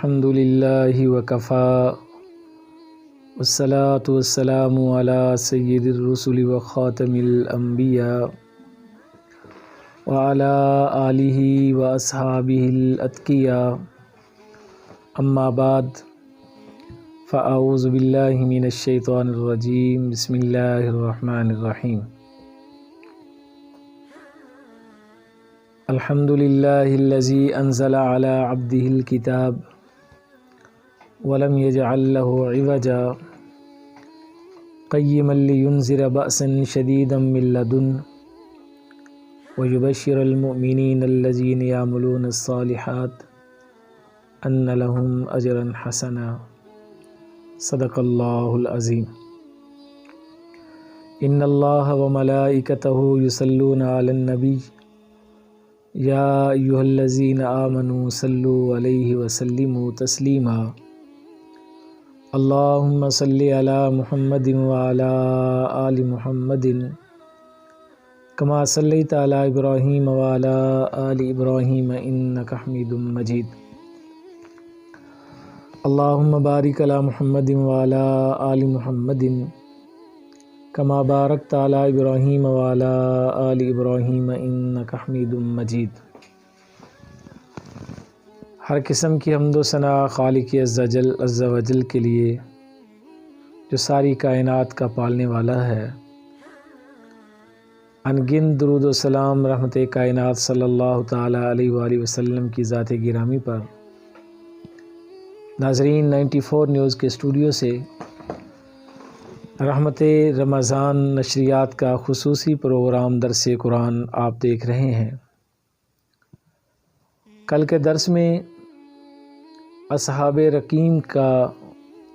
الحمد للہ وکفا والصلاة والسلام علی سید الرسل وخاتم الانبیاء وعلی آلہ واصحابہ الاتقیاء اما بعد فاعوذ باللہ من الشیطان الرجیم بسم اللہ الرحمن الرحیم الحمد للہ الذی انزل علی عبدہ الکتاب ولم يجعل له عوجا قیما لینذر بأسا شدیدا من لدنه ويبشر المؤمنین الذین یعملون الصالحات ان لهم اجرا حسنا صدق اللہ العظیم۔ ان اللہ وملائکتہ یصلون علی النبی یا ایھا الذین آمنوا صلوا علیہ وسلموا تسلیما اللہم صلی علی محمد وعلی آل محمد کما صلیت علی ابراہیم وعلی آل ابراہیم انک حمید مجید اللہم بارک علی محمد وعلی آل محمد کما بارکت علی ابراہیم وعلی آل ابراہیم انک حمید مجید۔ ہر قسم کی حمد و ثنا خالق عز و جل کے لیے جو ساری کائنات کا پالنے والا ہے۔ انگن درود و سلام رحمت کائنات صلی اللہ تعالیٰ علیہ وآلہ وسلم کی ذات گرامی پر۔ ناظرین، 94 نیوز کے اسٹوڈیو سے رحمت رمضان نشریات کا خصوصی پروگرام درس قرآن آپ دیکھ رہے ہیں۔ کل کے درس میں اصحاب رقیم کا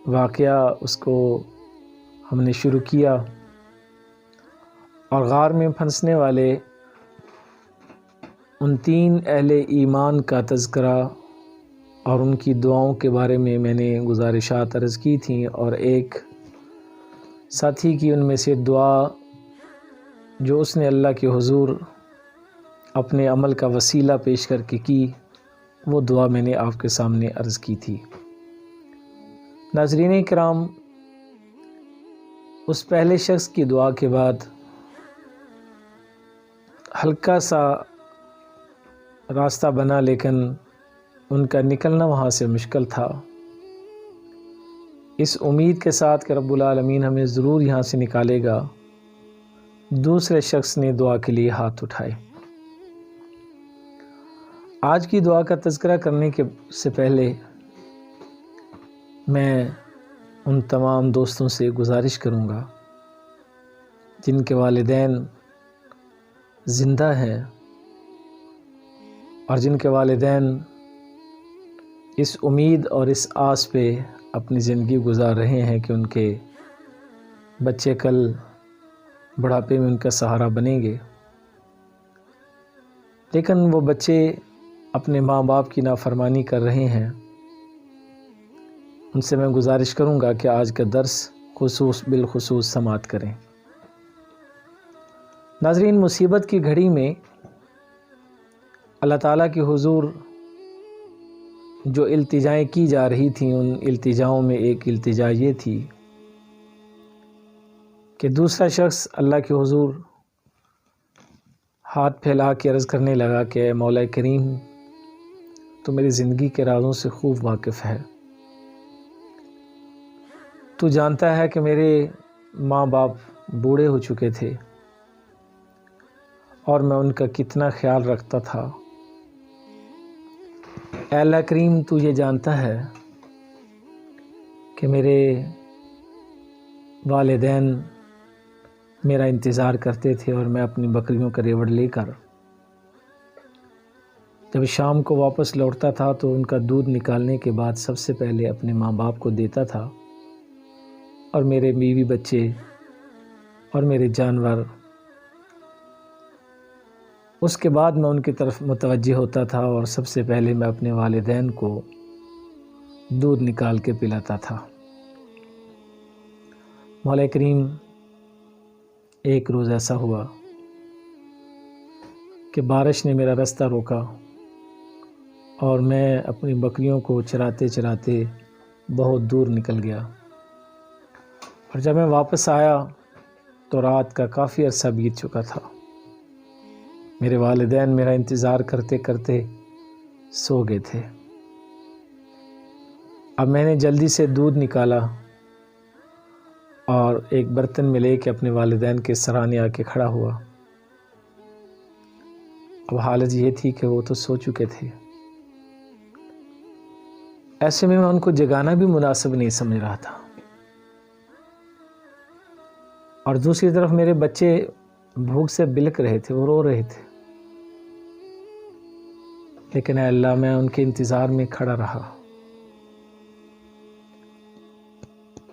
واقعہ اس کو ہم نے شروع کیا اور غار میں پھنسنے والے ان 3 اہل ایمان کا تذکرہ اور ان کی دعاؤں کے بارے میں نے گزارشات عرض کی تھیں، اور ایک ساتھی کی ان میں سے دعا جو اس نے اللہ کے حضور اپنے عمل کا وسیلہ پیش کر کے کی، وہ دعا میں نے آپ کے سامنے عرض کی تھی۔ ناظرین کرام، اس پہلے شخص کی دعا کے بعد ہلکا سا راستہ بنا، لیکن ان کا نکلنا وہاں سے مشکل تھا، اس امید کے ساتھ کہ رب العالمین ہمیں ضرور یہاں سے نکالے گا۔ دوسرے شخص نے دعا کے لیے ہاتھ اٹھائے۔ آج کی دعا کا تذکرہ کرنے سے پہلے میں ان تمام دوستوں سے گزارش کروں گا جن کے والدین زندہ ہیں اور جن کے والدین اس امید اور اس آس پہ اپنی زندگی گزار رہے ہیں کہ ان کے بچے کل بڑھاپے میں ان کا سہارا بنیں گے، لیکن وہ بچے اپنے ماں باپ کی نافرمانی کر رہے ہیں۔ ان سے میں گزارش کروں گا کہ آج کا درس بالخصوص سماعت کریں۔ ناظرین، مصیبت کی گھڑی میں اللہ تعالیٰ کے حضور جو التجائیں کی جا رہی تھیں، ان التجاؤں میں ایک التجا یہ تھی کہ دوسرا شخص اللہ کے حضور ہاتھ پھیلا کے عرض کرنے لگا کہ اے مولا کریم، تو میری زندگی کے رازوں سے خوب واقف ہے، تو جانتا ہے کہ میرے ماں باپ بوڑھے ہو چکے تھے اور میں ان کا کتنا خیال رکھتا تھا۔ اے اللہ کریم، تو یہ جانتا ہے کہ میرے والدین میرا انتظار کرتے تھے اور میں اپنی بکریوں کا ریوڑ لے کر جب شام کو واپس لوٹتا تھا تو ان کا دودھ نکالنے کے بعد سب سے پہلے اپنے ماں باپ کو دیتا تھا، اور میرے بیوی بچے اور میرے جانور، اس کے بعد میں ان کی طرف متوجہ ہوتا تھا اور سب سے پہلے میں اپنے والدین کو دودھ نکال کے پلاتا تھا۔ مولا کریم، ایک روز ایسا ہوا کہ بارش نے میرا راستہ روکا اور میں اپنی بکریوں کو چراتے چراتے بہت دور نکل گیا، اور جب میں واپس آیا تو رات کا کافی عرصہ بیت چکا تھا۔ میرے والدین میرا انتظار کرتے کرتے سو گئے تھے۔ اب میں نے جلدی سے دودھ نکالا اور ایک برتن میں لے کے اپنے والدین کے سرانے آ کے کھڑا ہوا۔ اب حالت یہ تھی کہ وہ تو سو چکے تھے، ایسے میں ان کو جگانا بھی مناسب نہیں سمجھ رہا تھا، اور دوسری طرف میرے بچے بھوک سے بلک رہے تھے، وہ رو رہے تھے، لیکن اے اللہ میں ان کے انتظار میں کھڑا رہا۔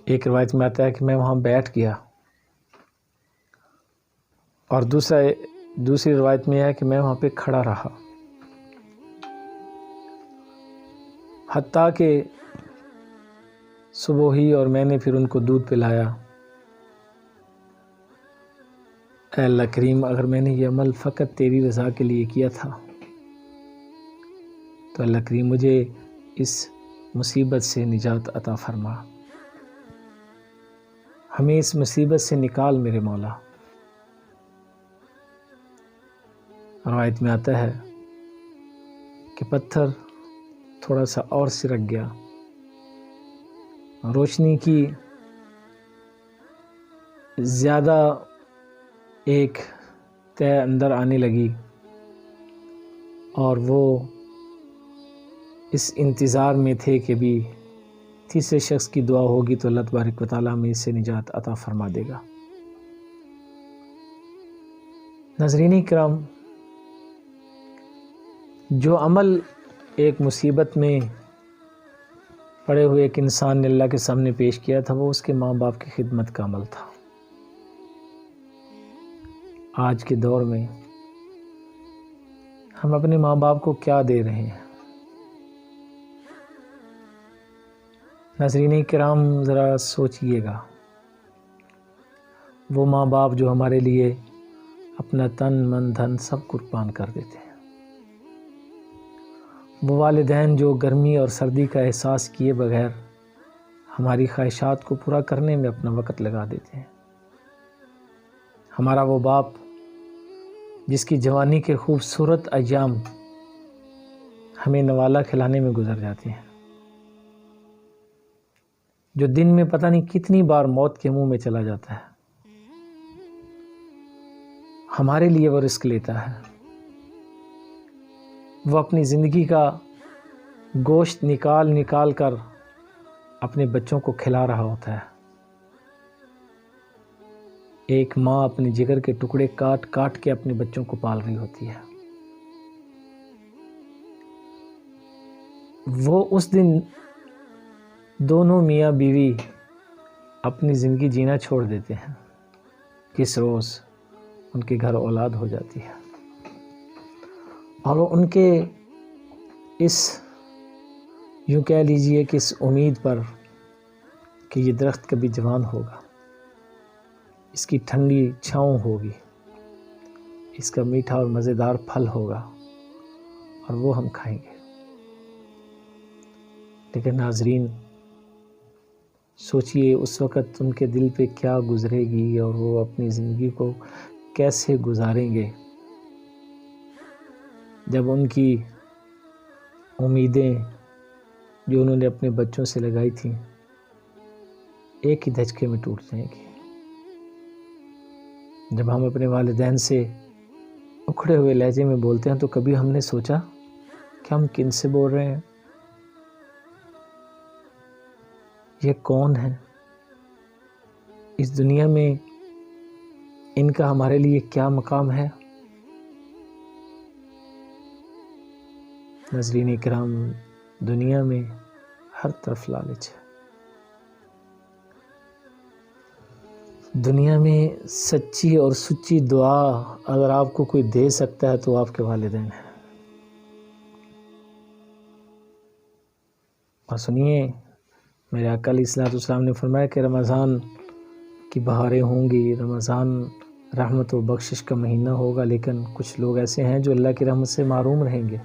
ایک روایت میں آتا ہے کہ میں وہاں بیٹھ گیا، اور دوسری روایت میں ہے کہ میں وہاں پہ کھڑا رہا، حتیٰ کہ صبح ہوئی اور میں نے پھر ان کو دودھ پلایا۔ اے اللہ کریم، اگر میں نے یہ عمل فقط تیری رضا کے لیے کیا تھا تو اللہ کریم مجھے اس مصیبت سے نجات عطا فرما، ہمیں اس مصیبت سے نکال میرے مولا۔ روایت میں آتا ہے کہ پتھر تھوڑا سا اور سرک گیا، روشنی کی زیادہ ایک تہ اندر آنے لگی، اور وہ اس انتظار میں تھے کہ بھی تیسرے شخص کی دعا ہوگی تو اللہ تبارک و تعالیٰ میں اس سے نجات عطا فرما دے گا۔ ناظرین کرام، جو عمل ایک مصیبت میں پڑے ہوئے ایک انسان نے اللہ کے سامنے پیش کیا تھا، وہ اس کے ماں باپ کی خدمت کا عمل تھا۔ آج کے دور میں ہم اپنے ماں باپ کو کیا دے رہے ہیں؟ ناظرین کرام، ذرا سوچئے گا، وہ ماں باپ جو ہمارے لیے اپنا تن من دھن سب قربان کر دیتے ہیں، وہ والدین جو گرمی اور سردی کا احساس کیے بغیر ہماری خواہشات کو پورا کرنے میں اپنا وقت لگا دیتے ہیں، ہمارا وہ باپ جس کی جوانی کے خوبصورت ایام ہمیں نوالا کھلانے میں گزر جاتے ہیں، جو دن میں پتہ نہیں کتنی بار موت کے منہ میں چلا جاتا ہے، ہمارے لیے وہ رزق لیتا ہے، وہ اپنی زندگی کا گوشت نکال کر اپنے بچوں کو کھلا رہا ہوتا ہے۔ ایک ماں اپنے جگر کے ٹکڑے کاٹ کے اپنے بچوں کو پال رہی ہوتی ہے۔ وہ اس دن دونوں میاں بیوی اپنی زندگی جینا چھوڑ دیتے ہیں، کس روز ان کے گھر اولاد ہو جاتی ہے، اور وہ ان کے اس یوں کہہ لیجئے کہ اس امید پر کہ یہ درخت کبھی جوان ہوگا، اس کی ٹھنڈی چھاؤں ہوگی، اس کا میٹھا اور مزیدار پھل ہوگا اور وہ ہم کھائیں گے۔ لیکن ناظرین، سوچئے اس وقت ان کے دل پہ کیا گزرے گی اور وہ اپنی زندگی کو کیسے گزاریں گے، جب ان کی امیدیں جو انہوں نے اپنے بچوں سے لگائی تھیں ایک ہی دھچکے میں ٹوٹ جائیں گی۔ جب ہم اپنے والدین سے اکھڑے ہوئے لہجے میں بولتے ہیں تو کبھی ہم نے سوچا کہ ہم کن سے بول رہے ہیں، یہ کون ہے، اس دنیا میں ان کا ہمارے لیے کیا مقام ہے؟ ناظرین کرام، دنیا میں ہر طرف لالچ ہے، دنیا میں سچی اور سچی دعا اگر آپ کو کوئی دے سکتا ہے تو آپ کے والدین ہیں۔ اور سنیے، میرے آقا علیہ الصلوۃ والسلام نے فرمایا کہ رمضان کی بہاریں ہوں گی، رمضان رحمت و بخشش کا مہینہ ہوگا، لیکن کچھ لوگ ایسے ہیں جو اللہ کی رحمت سے محروم رہیں گے۔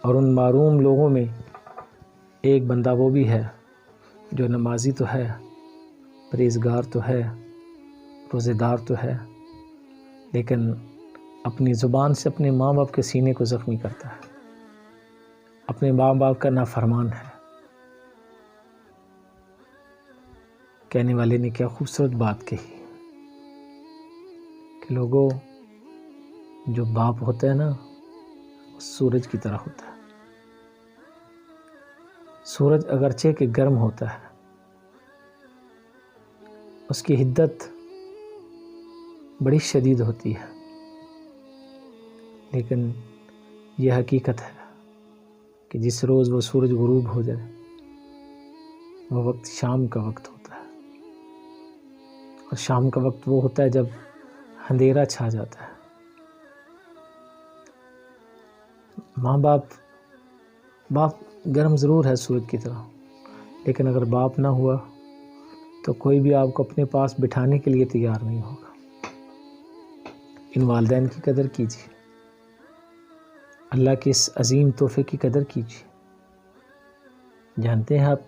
اور ان معروم لوگوں میں ایک بندہ وہ بھی ہے جو نمازی تو ہے، پرہیزگار تو ہے، روزے دار تو ہے، لیکن اپنی زبان سے اپنے ماں باپ کے سینے کو زخمی کرتا ہے، اپنے ماں باپ کا نافرمان ہے۔ کہنے والے نے کیا خوبصورت بات کہی کہ لوگوں، جو باپ ہوتا ہے نا وہ سورج کی طرح ہوتا ہے۔ سورج اگرچہ کہ گرم ہوتا ہے، اس کی حدت بڑی شدید ہوتی ہے، لیکن یہ حقیقت ہے کہ جس روز وہ سورج غروب ہو جائے وہ وقت شام کا وقت ہوتا ہے، اور شام کا وقت وہ ہوتا ہے جب اندھیرا چھا جاتا ہے۔ ماں باپ گرم ضرور ہے سورج کی طرح، لیکن اگر باپ نہ ہوا تو کوئی بھی آپ کو اپنے پاس بٹھانے کے لیے تیار نہیں ہوگا۔ ان والدین کی قدر کیجیے، اللہ کے اس عظیم تحفے کی قدر کیجیے۔ جانتے ہیں آپ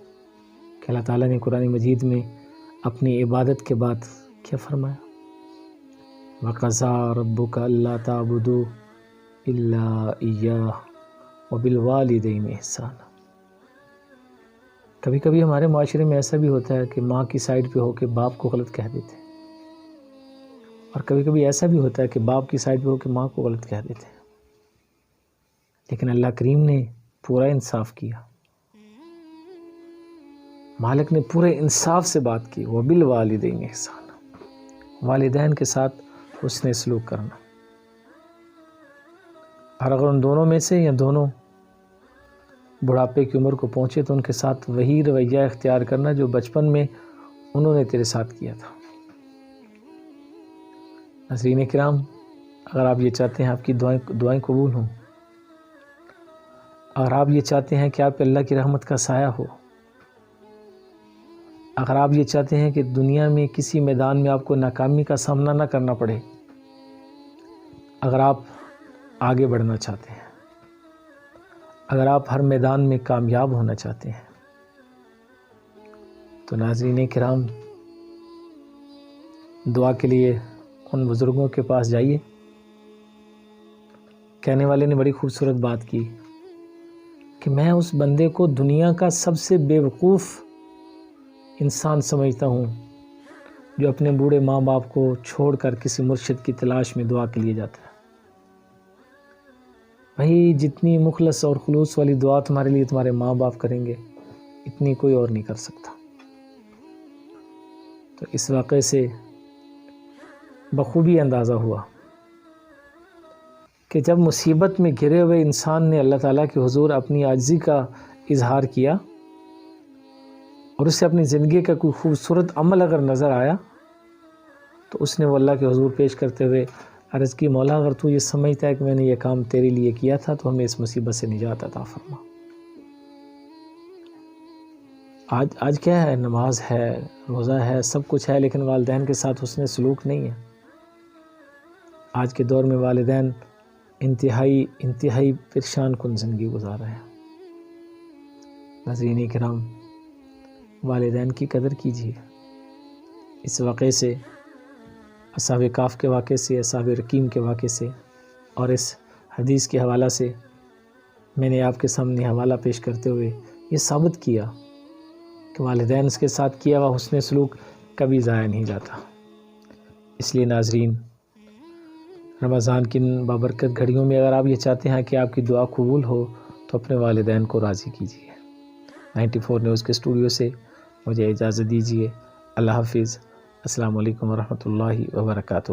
کہ اللہ تعالیٰ نے قرآن مجید میں اپنی عبادت کے بعد کیا فرمایا؟ وَقَضَىٰ رَبُّكَ أَلَّا تَعْبُدُوا إِلَّا إِيَّاهُ وَبِالْوَالِدَيْنِ إِحْسَانًا۔ کبھی کبھی ہمارے معاشرے میں ایسا بھی ہوتا ہے کہ ماں کی سائڈ پہ ہو کے باپ کو غلط کہہ دیتے ہیں، اور کبھی کبھی ایسا بھی ہوتا ہے کہ باپ کی سائڈ پہ ہو کے ماں کو غلط کہہ دیتے ہیں، لیکن اللہ کریم نے پورا انصاف کیا، مالک نے پورے انصاف سے بات کی۔ وَبِالْوَالِدَيْنِ إِحْسَانًا، والدین کے ساتھ حسن سلوک کرنا۔ اور اگر ان دونوں میں سے یا دونوں بڑھاپے کی عمر کو پہنچے تو ان کے ساتھ وہی رویہ اختیار کرنا جو بچپن میں انہوں نے تیرے ساتھ کیا تھا۔ ناظرین کرام، اگر آپ یہ چاہتے ہیں آپ کی دعائیں قبول ہوں، اگر آپ یہ چاہتے ہیں کہ آپ پہ اللہ کی رحمت کا سایہ ہو، اگر آپ یہ چاہتے ہیں کہ دنیا میں کسی میدان میں آپ کو ناکامی کا سامنا نہ کرنا پڑے، اگر آپ آگے بڑھنا چاہتے ہیں، اگر آپ ہر میدان میں کامیاب ہونا چاہتے ہیں، تو ناظرین کرام دعا کے لیے ان بزرگوں کے پاس جائیے۔ کہنے والے نے بڑی خوبصورت بات کی کہ میں اس بندے کو دنیا کا سب سے بے وقوف انسان سمجھتا ہوں جو اپنے بوڑھے ماں باپ کو چھوڑ کر کسی مرشد کی تلاش میں دعا کے لیے جاتا ہے۔ بھائی جتنی مخلص اور خلوص والی دعا تمہارے لیے تمہارے ماں باپ کریں گے، اتنی کوئی اور نہیں کر سکتا۔ تو اس واقعے سے بخوبی اندازہ ہوا کہ جب مصیبت میں گھرے ہوئے انسان نے اللہ تعالیٰ کے حضور اپنی عاجزی کا اظہار کیا اور اسے اپنی زندگی کا کوئی خوبصورت عمل اگر نظر آیا تو اس نے وہ اللہ کے حضور پیش کرتے ہوئے عرض کی، مولا اگر تو یہ سمجھتا ہے کہ میں نے یہ کام تیرے لیے کیا تھا تو ہمیں اس مصیبت سے نجات عطا فرما۔ آج کیا ہے؟ نماز ہے، روزہ ہے، سب کچھ ہے، لیکن والدین کے ساتھ حسن سلوک نہیں ہے۔ آج کے دور میں والدین انتہائی پریشان کن زندگی گزار رہے ہیں۔ ناظرین کرام، والدین کی قدر کیجیے۔ اس واقعے سے، اصحاب کہف کے واقعے سے، اصحاب رقیم کے واقعے سے اور اس حدیث کے حوالہ سے میں نے آپ کے سامنے حوالہ پیش کرتے ہوئے یہ ثابت کیا کہ والدین اس کے ساتھ کیا ہوا حسن سلوک کبھی ضائع نہیں جاتا۔ اس لیے ناظرین، رمضان کی ان بابرکت گھڑیوں میں اگر آپ یہ چاہتے ہیں کہ آپ کی دعا قبول ہو تو اپنے والدین کو راضی کیجیے۔ 94 نیوز کے اسٹوڈیو سے مجھے اجازت دیجیے۔ اللہ حافظ۔ السلام علیکم ورحمۃ اللہ وبرکاتہ۔